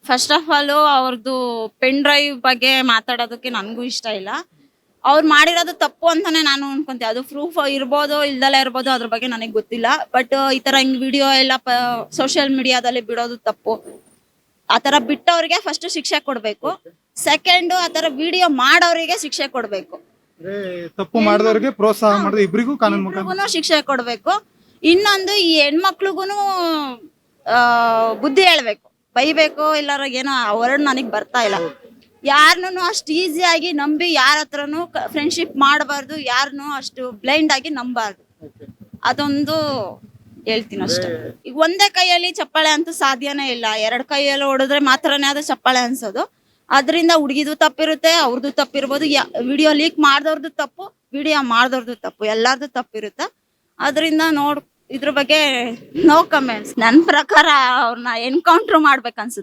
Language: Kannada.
ಫಸ್ಟ್ ಆಫ್ ಆಲ್ ಅವ್ರದ್ದು ಪೆನ್ ಡ್ರೈವ್ ಬಗ್ಗೆ ಮಾತಾಡೋದಕ್ಕೆ ನನಗೂ ಇಷ್ಟ ಇಲ್ಲ. ಅವ್ರು ಮಾಡಿರೋದು ತಪ್ಪು ಅಂತಾನೆ ನಾನು ಅನ್ಕೊಂತೀನಿ. ಅದು ಪ್ರೂಫ್ ಇರ್ಬೋದು ಇಲ್ದಲೇ ಇರ್ಬೋದು, ಅದ್ರ ಬಗ್ಗೆ ನನಗೆ ಗೊತ್ತಿಲ್ಲ. ಬಟ್ ಈ ತರ ಹಿಂಗ್ ವಿಡಿಯೋ ಎಲ್ಲ ಸೋಷಿಯಲ್ ಮೀಡಿಯಾದಲ್ಲಿ ಬಿಡೋದು ತಪ್ಪು. ಆ ತರ ಬಿಟ್ಟವ್ರಿಗೆ ಫಸ್ಟ್ ಶಿಕ್ಷೆ ಕೊಡ್ಬೇಕು. ಸೆಕೆಂಡ್, ಆ ತರ ವಿಡಿಯೋ ಮಾಡೋರಿಗೆ ಶಿಕ್ಷೆ ಕೊಡ್ಬೇಕು. ತಪ್ಪು ಮಾಡಿದವರಿಗೆ ಪ್ರೋತ್ಸಾಹ ಮಾಡಿದ ಇಬ್ಬರಿಗೂ ಕಾನೂನು ಮುಖಾಂತರ ಇಬ್ರಿಗೂನು ಶಿಕ್ಷೆ ಕೊಡ್ಬೇಕು. ಇನ್ನೊಂದು, ಈ ಹೆಣ್ಮಕ್ಳಿಗೂನು ಬುದ್ಧಿ ಹೇಳ್ಬೇಕು, ಬೈಬೇಕು. ಇಲ್ಲಾರ ಏನೋ ವರ್ಡ್ ನನಗ್ ಬರ್ತಾ ಇಲ್ಲ. ಯಾರನ್ನೂ ಅಷ್ಟು ಈಸಿಯಾಗಿ ನಂಬಿ ಯಾರ ಹತ್ರನು ಫ್ರೆಂಡ್ಶಿಪ್ ಮಾಡಬಾರ್ದು. ಯಾರನ್ನೂ ಅಷ್ಟು ಬ್ಲೈಂಡ್ ಆಗಿ ನಂಬಾರ್ದು. ಅದೊಂದು ಹೇಳ್ತೀನಿ ಅಷ್ಟೇ. ಈಗ ಒಂದೇ ಕೈಯಲ್ಲಿ ಚಪ್ಪಾಳೆ ಅಂತೂ ಸಾಧ್ಯನೇ ಇಲ್ಲ. ಎರಡು ಕೈಯಲ್ಲಿ ಹೊಡೆದ್ರೆ ಮಾತ್ರನೇ ಅದು ಚಪ್ಪಾಳೆ ಅನ್ಸೋದು. ಅದರಿಂದ ಹುಡುಗಿದು ತಪ್ಪಿರುತ್ತೆ, ಅವ್ರದ್ದು ತಪ್ಪಿರ್ಬೋದು. ವಿಡಿಯೋ ಲೀಕ್ ಮಾಡ್ದವ್ರದ್ದು ತಪ್ಪು, ವಿಡಿಯೋ ಮಾಡ್ದವ್ರದ್ದು ತಪ್ಪು, ಎಲ್ಲಾರ್ದು ತಪ್ಪಿರುತ್ತೆ. ಅದರಿಂದ ಇದ್ರ ಬಗ್ಗೆ ನೋ ಕಮೆಂಟ್ಸ್. ನನ್ನ ಪ್ರಕಾರ ಅವ್ರನ್ನ ಎನ್ಕೌಂಟರ್ ಮಾಡ್ಬೇಕನ್ಸುತ್ತೆ.